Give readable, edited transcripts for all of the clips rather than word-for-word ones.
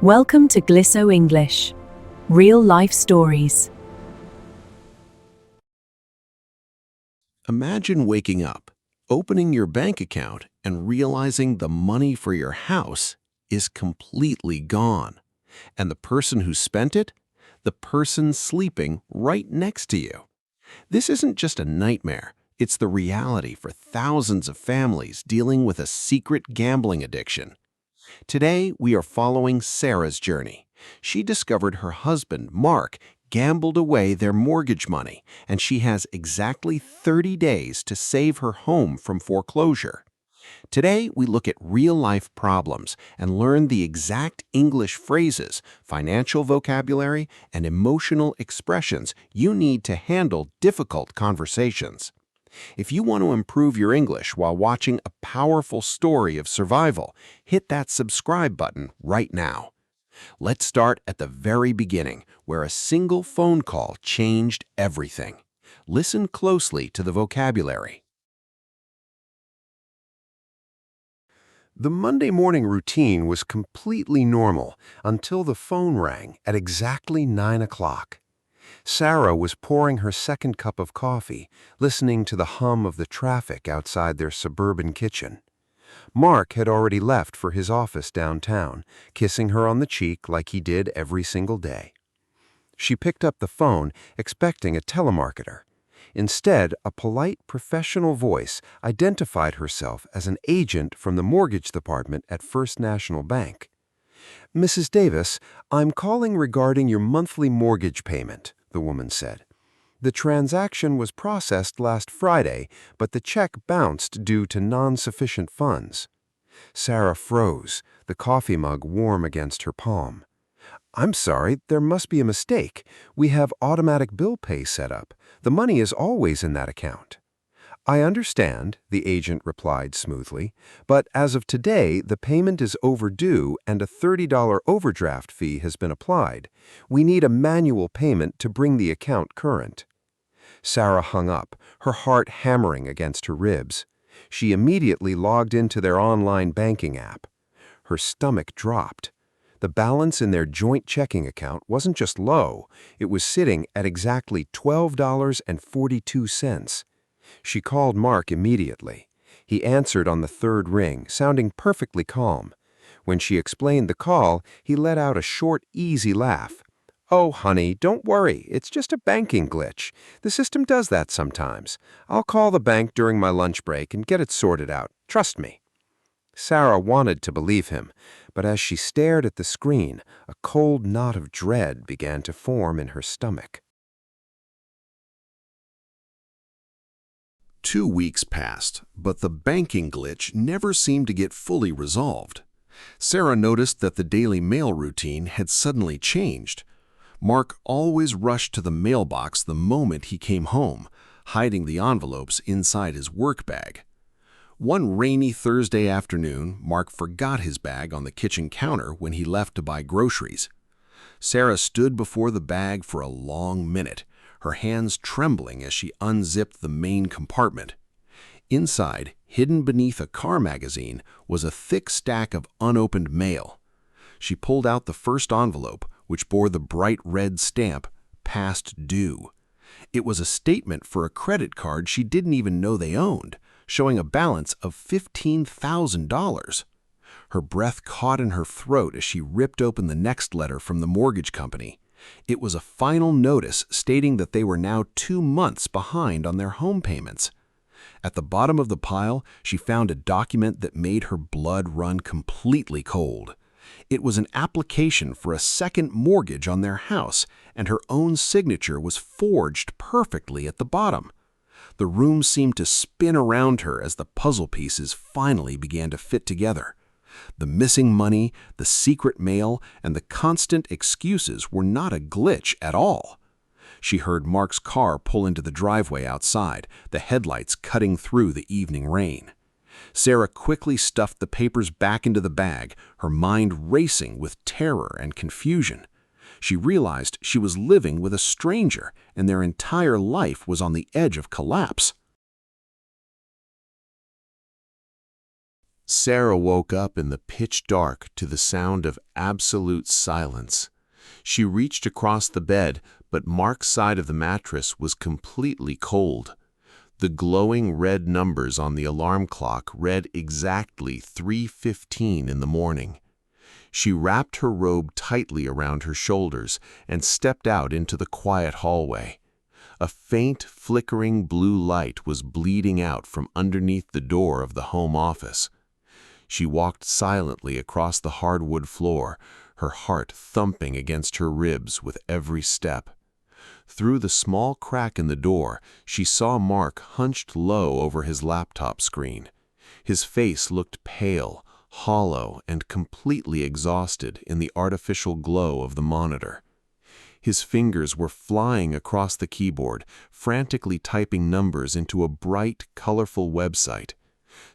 Welcome to Glisso English. Real life stories. Imagine waking up, opening your bank account, and realizing the money for your house is completely gone. And the person who spent it? The person sleeping right next to you. This isn't just a nightmare. It's the reality for thousands of families dealing with a secret gambling addiction. Today, we are following Sarah's journey. She discovered her husband, Mark, gambled away their mortgage money, and she has exactly 30 days to save her home from foreclosure. Today, we look at real-life problems and learn the exact English phrases, financial vocabulary, and emotional expressions you need to handle difficult conversations. If you want to improve your English while watching a powerful story of survival, hit that subscribe button right now. Let's start at the very beginning, where a single phone call changed everything. Listen closely to the vocabulary. The Monday morning routine was completely normal until the phone rang at exactly 9 o'clock. Sarah was pouring her second cup of coffee, listening to the hum of the traffic outside their suburban kitchen. Mark had already left for his office downtown, kissing her on the cheek like he did every single day. She picked up the phone, expecting a telemarketer. Instead, a polite, professional voice identified herself as an agent from the mortgage department at First National Bank. "Mrs. Davis, I'm calling regarding your monthly mortgage payment," the woman said. "The transaction was processed last Friday, but the check bounced due to non-sufficient funds." Sarah froze, the coffee mug warm against her palm. "I'm sorry, there must be a mistake. We have automatic bill pay set up. The money is always in that account." "I understand," the agent replied smoothly, "but as of today, the payment is overdue and a $30 overdraft fee has been applied. We need a manual payment to bring the account current." Sarah hung up, her heart hammering against her ribs. She immediately logged into their online banking app. Her stomach dropped. The balance in their joint checking account wasn't just low, it was sitting at exactly $12.42. She called Mark immediately. He answered on the third ring, sounding perfectly calm. When she explained the call, he let out a short, easy laugh. "Oh, honey, don't worry. It's just a banking glitch. The system does that sometimes. I'll call the bank during my lunch break and get it sorted out. Trust me." Sarah wanted to believe him, but as she stared at the screen, a cold knot of dread began to form in her stomach. 2 weeks passed, but the banking glitch never seemed to get fully resolved. Sarah noticed that the daily mail routine had suddenly changed. Mark always rushed to the mailbox the moment he came home, hiding the envelopes inside his work bag. One rainy Thursday afternoon, Mark forgot his bag on the kitchen counter when he left to buy groceries. Sarah stood before the bag for a long minute, her hands trembling as she unzipped the main compartment. Inside, hidden beneath a car magazine, was a thick stack of unopened mail. She pulled out the first envelope, which bore the bright red stamp, "Past Due." It was a statement for a credit card she didn't even know they owned, showing a balance of $15,000. Her breath caught in her throat as she ripped open the next letter from the mortgage company. It was a final notice stating that they were now 2 months behind on their home payments. At the bottom of the pile, she found a document that made her blood run completely cold. It was an application for a second mortgage on their house, and her own signature was forged perfectly at the bottom. The room seemed to spin around her as the puzzle pieces finally began to fit together. The missing money, the secret mail, and the constant excuses were not a glitch at all. She heard Mark's car pull into the driveway outside, the headlights cutting through the evening rain. Sarah quickly stuffed the papers back into the bag, her mind racing with terror and confusion. She realized she was living with a stranger, and their entire life was on the edge of collapse. Sarah woke up in the pitch dark to the sound of absolute silence. She reached across the bed, but Mark's side of the mattress was completely cold. The glowing red numbers on the alarm clock read exactly 3:15 in the morning. She wrapped her robe tightly around her shoulders and stepped out into the quiet hallway. A faint, flickering blue light was bleeding out from underneath the door of the home office. She walked silently across the hardwood floor, her heart thumping against her ribs with every step. Through the small crack in the door, she saw Mark hunched low over his laptop screen. His face looked pale, hollow, and completely exhausted in the artificial glow of the monitor. His fingers were flying across the keyboard, frantically typing numbers into a bright, colorful website.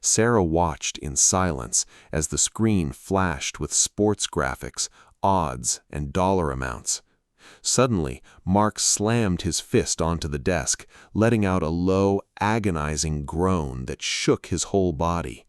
Sarah watched in silence as the screen flashed with sports graphics, odds, and dollar amounts. Suddenly, Mark slammed his fist onto the desk, letting out a low, agonizing groan that shook his whole body.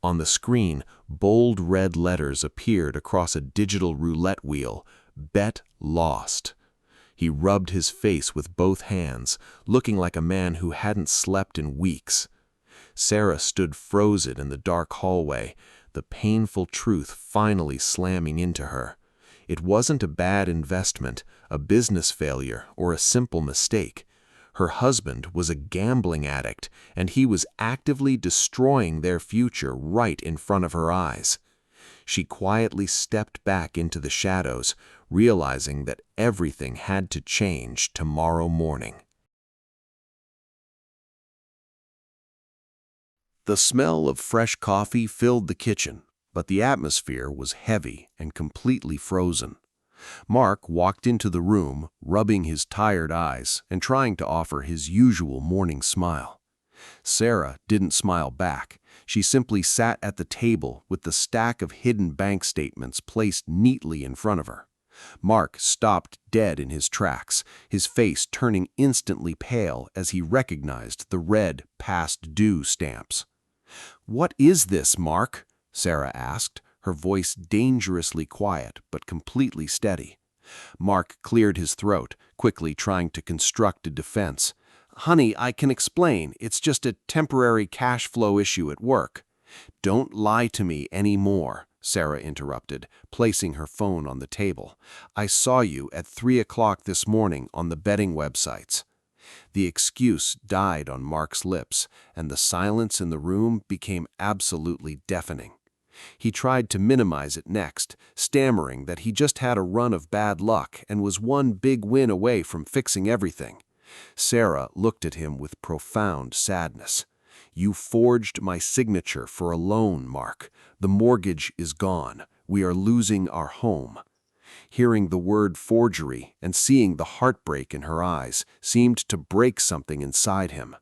On the screen, bold red letters appeared across a digital roulette wheel: "Bet lost." He rubbed his face with both hands, looking like a man who hadn't slept in weeks. Sarah stood frozen in the dark hallway, the painful truth finally slamming into her. It wasn't a bad investment, a business failure, or a simple mistake. Her husband was a gambling addict, and he was actively destroying their future right in front of her eyes. She quietly stepped back into the shadows, realizing that everything had to change tomorrow morning. The smell of fresh coffee filled the kitchen, but the atmosphere was heavy and completely frozen. Mark walked into the room, rubbing his tired eyes and trying to offer his usual morning smile. Sarah didn't smile back. She simply sat at the table with the stack of hidden bank statements placed neatly in front of her. Mark stopped dead in his tracks, his face turning instantly pale as he recognized the red past due stamps. "What is this, Mark?" Sarah asked, her voice dangerously quiet but completely steady. Mark cleared his throat, quickly trying to construct a defense. "Honey, I can explain. It's just a temporary cash flow issue at work." "Don't lie to me anymore," Sarah interrupted, placing her phone on the table. "I saw you at 3 o'clock this morning on the betting websites." The excuse died on Mark's lips, and the silence in the room became absolutely deafening. He tried to minimize it next, stammering that he just had a run of bad luck and was one big win away from fixing everything. Sarah looked at him with profound sadness. "You forged my signature for a loan, Mark. The mortgage is gone. We are losing our home." Hearing the word forgery and seeing the heartbreak in her eyes seemed to break something inside him.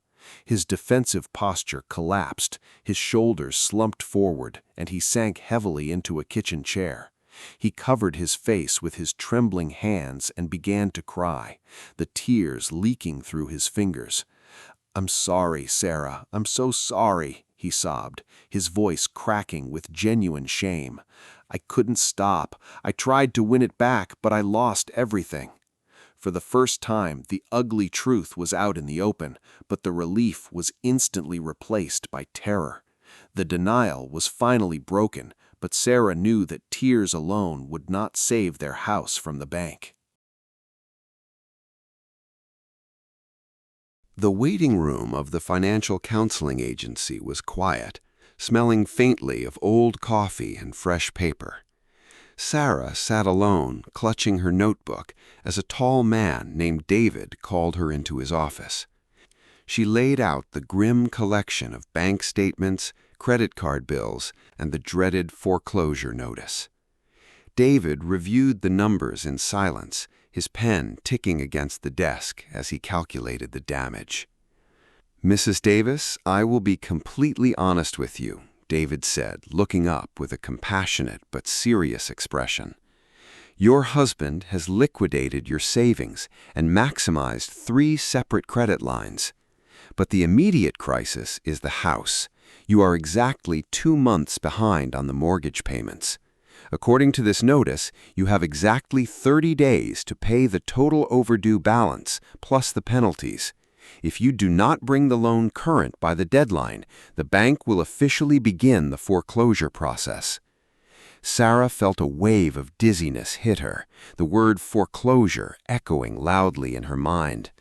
His defensive posture collapsed, his shoulders slumped forward, and he sank heavily into a kitchen chair. He covered his face with his trembling hands and began to cry, the tears leaking through his fingers. "I'm sorry, Sarah. I'm so sorry," he sobbed, his voice cracking with genuine shame. "I couldn't stop. I tried to win it back, but I lost everything." For the first time, the ugly truth was out in the open, but the relief was instantly replaced by terror. The denial was finally broken, but Sarah knew that tears alone would not save their house from the bank. The waiting room of the financial counseling agency was quiet, smelling faintly of old coffee and fresh paper. Sarah sat alone, clutching her notebook, as a tall man named David called her into his office. She laid out the grim collection of bank statements, credit card bills, and the dreaded foreclosure notice. David reviewed the numbers in silence, his pen ticking against the desk as he calculated the damage. "Mrs. Davis, I will be completely honest with you," David said, looking up with a compassionate but serious expression. "Your husband has liquidated your savings and maximized 3 separate credit lines. But the immediate crisis is the house. You are exactly 2 months behind on the mortgage payments. According to this notice, you have exactly 30 days to pay the total overdue balance, plus the penalties. If you do not bring the loan current by the deadline, the bank will officially begin the foreclosure process. Sarah felt a wave of dizziness hit her, the word foreclosure echoing loudly in her mind.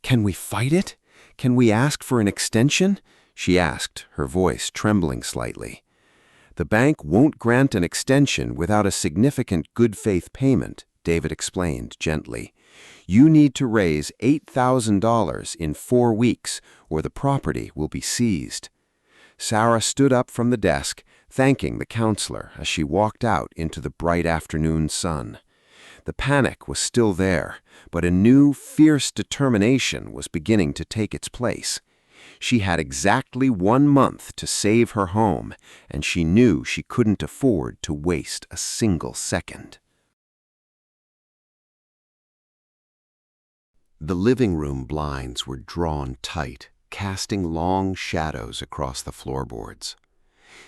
"Can we fight it? Can we ask for an extension?" she asked, her voice trembling slightly. "The bank won't grant an extension without a significant good faith payment," David explained gently. "You need to raise $8,000 in 4 weeks, or the property will be seized." Sarah stood up from the desk, thanking the counselor as she walked out into the bright afternoon sun. The panic was still there, but a new, fierce determination was beginning to take its place. She had exactly 1 month to save her home, and she knew she couldn't afford to waste a single second. The living room blinds were drawn tight, casting long shadows across the floorboards.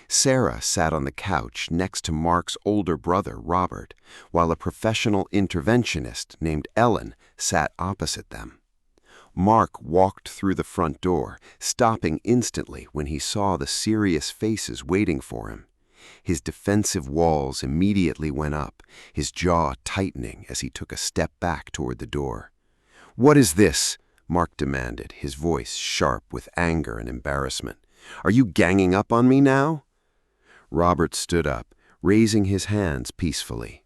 Sarah sat on the couch next to Mark's older brother, Robert, while a professional interventionist named Ellen sat opposite them. Mark walked through the front door, stopping instantly when he saw the serious faces waiting for him. His defensive walls immediately went up, his jaw tightening as he took a step back toward the door. "What is this?" Mark demanded, his voice sharp with anger and embarrassment. "Are you ganging up on me now?" Robert stood up, raising his hands peacefully.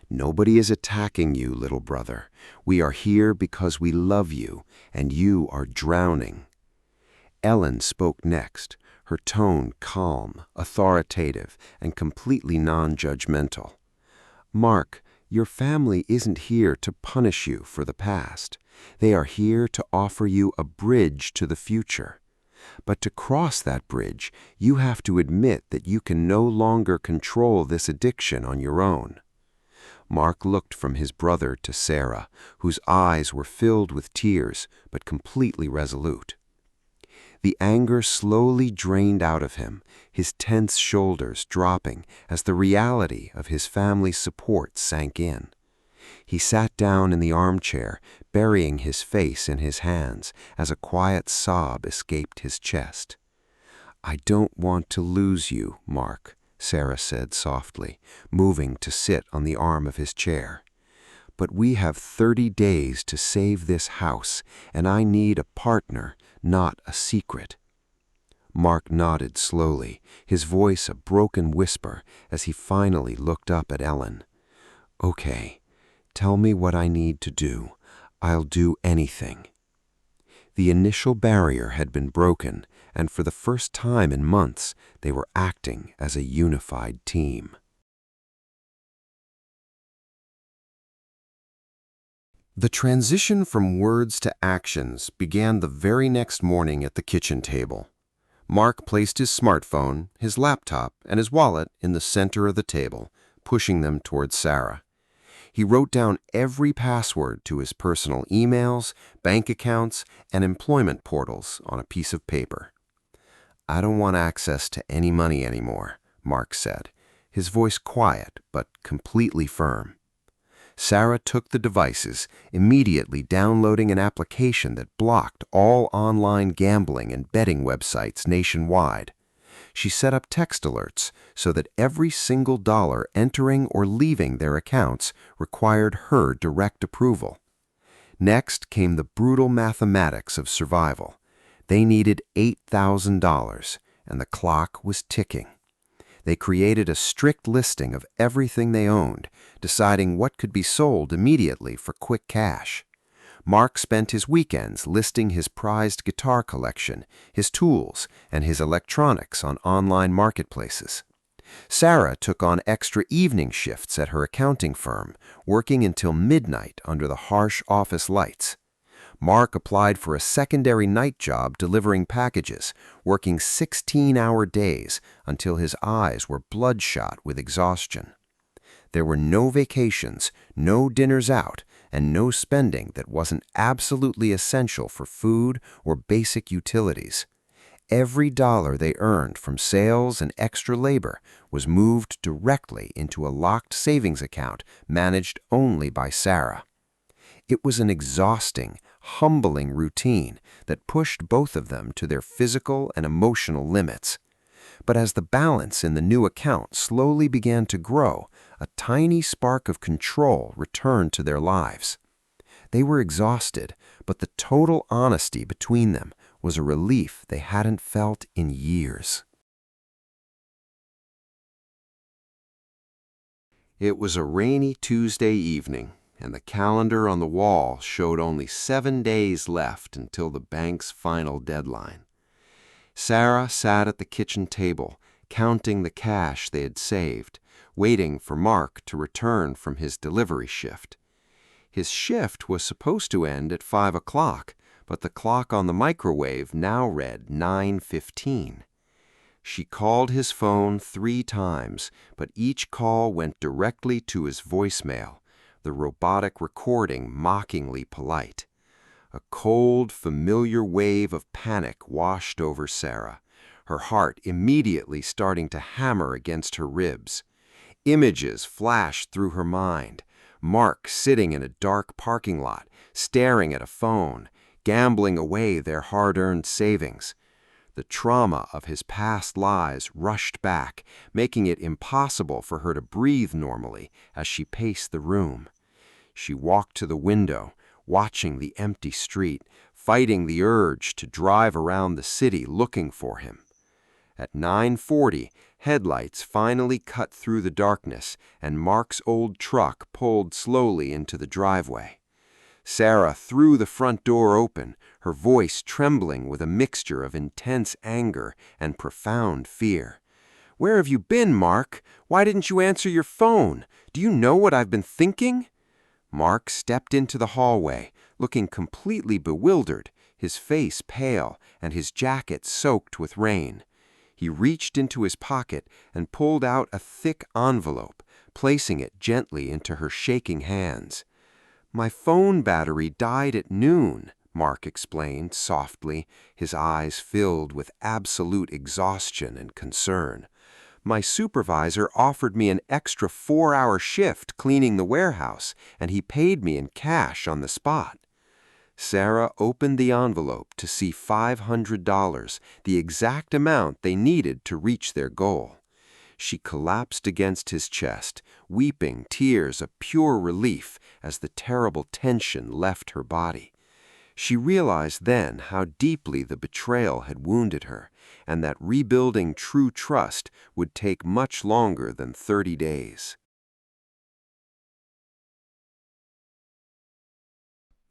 "Nobody is attacking you, little brother. We are here because we love you, and you are drowning." Ellen spoke next, her tone calm, authoritative, and completely non-judgmental. "Mark, your family isn't here to punish you for the past. They are here to offer you a bridge to the future. But to cross that bridge, you have to admit that you can no longer control this addiction on your own." Mark looked from his brother to Sarah, whose eyes were filled with tears, but completely resolute. The anger slowly drained out of him, his tense shoulders dropping as the reality of his family's support sank in. He sat down in the armchair, burying his face in his hands as a quiet sob escaped his chest. "I don't want to lose you, Mark," Sarah said softly, moving to sit on the arm of his chair. "But we have 30 days to save this house, and I need a partner, not a secret." Mark nodded slowly, his voice a broken whisper as he finally looked up at Ellen. "Okay, tell me what I need to do. I'll do anything." The initial barrier had been broken, and for the first time in months, they were acting as a unified team. The transition from words to actions began the very next morning at the kitchen table. Mark placed his smartphone, his laptop, and his wallet in the center of the table, pushing them towards Sarah. He wrote down every password to his personal emails, bank accounts, and employment portals on a piece of paper. "I don't want access to any money anymore," Mark said, his voice quiet but completely firm. Sarah took the devices, immediately downloading an application that blocked all online gambling and betting websites nationwide. She set up text alerts so that every single dollar entering or leaving their accounts required her direct approval. Next came the brutal mathematics of survival. They needed $8,000, and the clock was ticking. They created a strict listing of everything they owned, deciding what could be sold immediately for quick cash. Mark spent his weekends listing his prized guitar collection, his tools, and his electronics on online marketplaces. Sarah took on extra evening shifts at her accounting firm, working until midnight under the harsh office lights. Mark applied for a secondary night job delivering packages, working 16-hour days until his eyes were bloodshot with exhaustion. There were no vacations, no dinners out, and no spending that wasn't absolutely essential for food or basic utilities. Every dollar they earned from sales and extra labor was moved directly into a locked savings account managed only by Sarah. It was an exhausting, humbling routine that pushed both of them to their physical and emotional limits. But as the balance in the new account slowly began to grow, a tiny spark of control returned to their lives. They were exhausted, but the total honesty between them was a relief they hadn't felt in years. It was a rainy Tuesday evening, and the calendar on the wall showed only 7 days left until the bank's final deadline. Sarah sat at the kitchen table, counting the cash they had saved, waiting for Mark to return from his delivery shift. His shift was supposed to end at 5 o'clock, but the clock on the microwave now read 9:15. She called his phone 3 times, but each call went directly to his voicemail, the robotic recording mockingly polite. A cold, familiar wave of panic washed over Sarah, her heart immediately starting to hammer against her ribs. Images flashed through her mind. Mark sitting in a dark parking lot, staring at a phone, gambling away their hard-earned savings. The trauma of his past lies rushed back, making it impossible for her to breathe normally as she paced the room. She walked to the window, watching the empty street, fighting the urge to drive around the city looking for him. At 9:40, headlights finally cut through the darkness, and Mark's old truck pulled slowly into the driveway. Sarah threw the front door open, her voice trembling with a mixture of intense anger and profound fear. "Where have you been, Mark? Why didn't you answer your phone? Do you know what I've been thinking?" Mark stepped into the hallway, looking completely bewildered, his face pale and his jacket soaked with rain. He reached into his pocket and pulled out a thick envelope, placing it gently into her shaking hands. "My phone battery died at noon," Mark explained softly, his eyes filled with absolute exhaustion and concern. "My supervisor offered me an extra 4-hour shift cleaning the warehouse, and he paid me in cash on the spot." Sarah opened the envelope to see $500, the exact amount they needed to reach their goal. She collapsed against his chest, weeping tears of pure relief as the terrible tension left her body. She realized then how deeply the betrayal had wounded her, and that rebuilding true trust would take much longer than 30 days.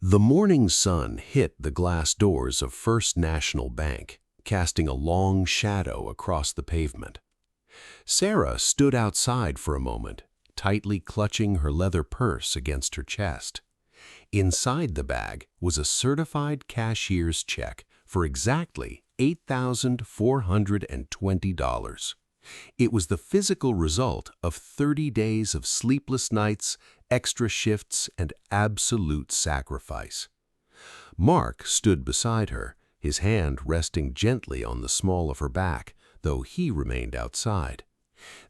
The morning sun hit the glass doors of First National Bank, casting a long shadow across the pavement. Sarah stood outside for a moment, tightly clutching her leather purse against her chest. Inside the bag was a certified cashier's check for exactly $8,420. It was the physical result of 30 days of sleepless nights, extra shifts, and absolute sacrifice. Mark stood beside her, his hand resting gently on the small of her back, though he remained outside.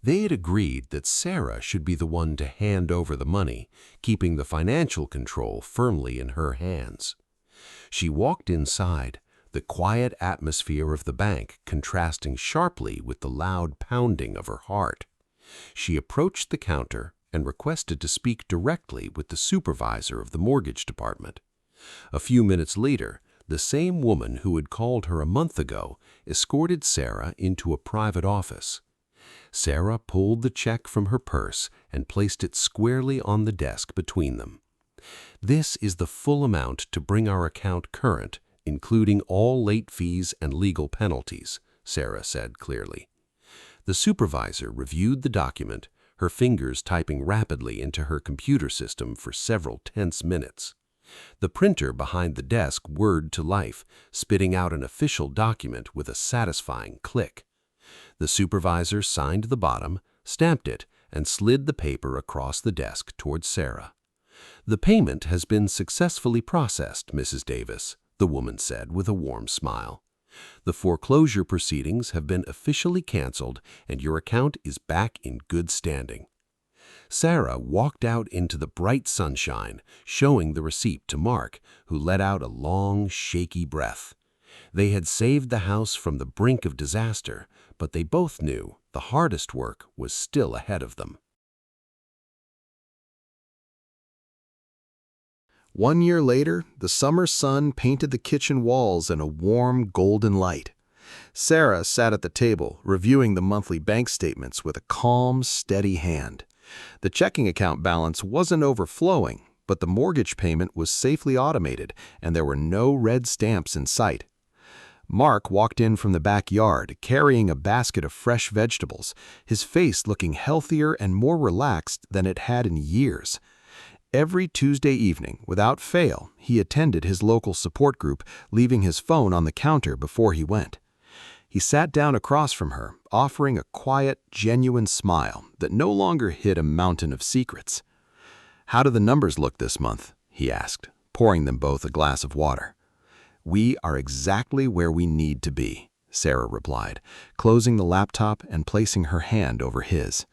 They had agreed that Sarah should be the one to hand over the money, keeping the financial control firmly in her hands. She walked inside, the quiet atmosphere of the bank contrasting sharply with the loud pounding of her heart. She approached the counter and requested to speak directly with the supervisor of the mortgage department. A few minutes later, the same woman who had called her a month ago escorted Sarah into a private office. Sarah pulled the check from her purse and placed it squarely on the desk between them. "This is the full amount to bring our account current, including all late fees and legal penalties," Sarah said clearly. The supervisor reviewed the document, her fingers typing rapidly into her computer system for several tense minutes. The printer behind the desk whirred to life, spitting out an official document with a satisfying click. The supervisor signed the bottom, stamped it, and slid the paper across the desk towards Sarah. "The payment has been successfully processed, Mrs. Davis," the woman said with a warm smile. The foreclosure proceedings have been officially canceled and your account is back in good standing." Sarah walked out into the bright sunshine, showing the receipt to Mark, who let out a long, shaky breath. They had saved the house from the brink of disaster, but they both knew the hardest work was still ahead of them. 1 year later, the summer sun painted the kitchen walls in a warm, golden light. Sarah sat at the table, reviewing the monthly bank statements with a calm, steady hand. The checking account balance wasn't overflowing, but the mortgage payment was safely automated, and there were no red stamps in sight. Mark walked in from the backyard, carrying a basket of fresh vegetables, his face looking healthier and more relaxed than it had in years. Every Tuesday evening, without fail, he attended his local support group, leaving his phone on the counter before he went. He sat down across from her, offering a quiet, genuine smile that no longer hid a mountain of secrets. "How do the numbers look this month?" he asked, pouring them both a glass of water. "We are exactly where we need to be," Sarah replied, closing the laptop and placing her hand over his.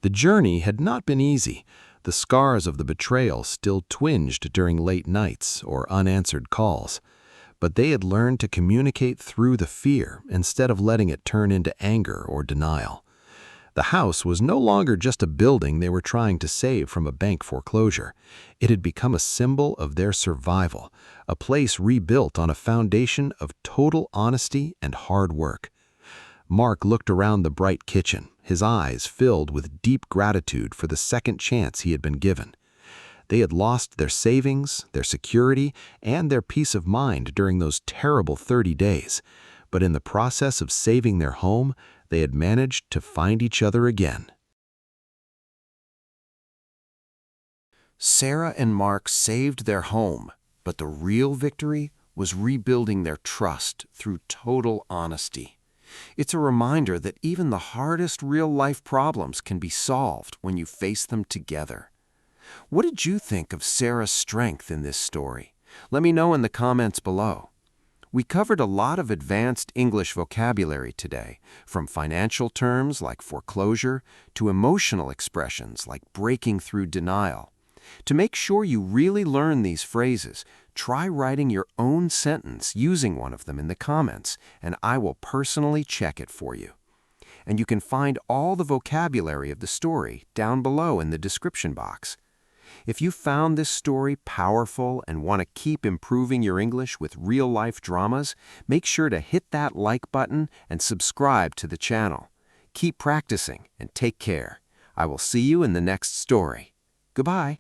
The journey had not been easy. The scars of the betrayal still twinged during late nights or unanswered calls. But they had learned to communicate through the fear instead of letting it turn into anger or denial. The house was no longer just a building they were trying to save from a bank foreclosure. It had become a symbol of their survival, a place rebuilt on a foundation of total honesty and hard work. Mark looked around the bright kitchen, his eyes filled with deep gratitude for the second chance he had been given. They had lost their savings, their security, and their peace of mind during those terrible 30 days, but in the process of saving their home, they had managed to find each other again. Sarah and Mark saved their home, but the real victory was rebuilding their trust through total honesty. It's a reminder that even the hardest real-life problems can be solved when you face them together. What did you think of Sarah's strength in this story? Let me know in the comments below. We covered a lot of advanced English vocabulary today, from financial terms like foreclosure to emotional expressions like breaking through denial. To make sure you really learn these phrases, try writing your own sentence using one of them in the comments, and I will personally check it for you. And you can find all the vocabulary of the story down below in the description box. If you found this story powerful and want to keep improving your English with real-life dramas, make sure to hit that like button and subscribe to the channel. Keep practicing and take care. I will see you in the next story. Goodbye.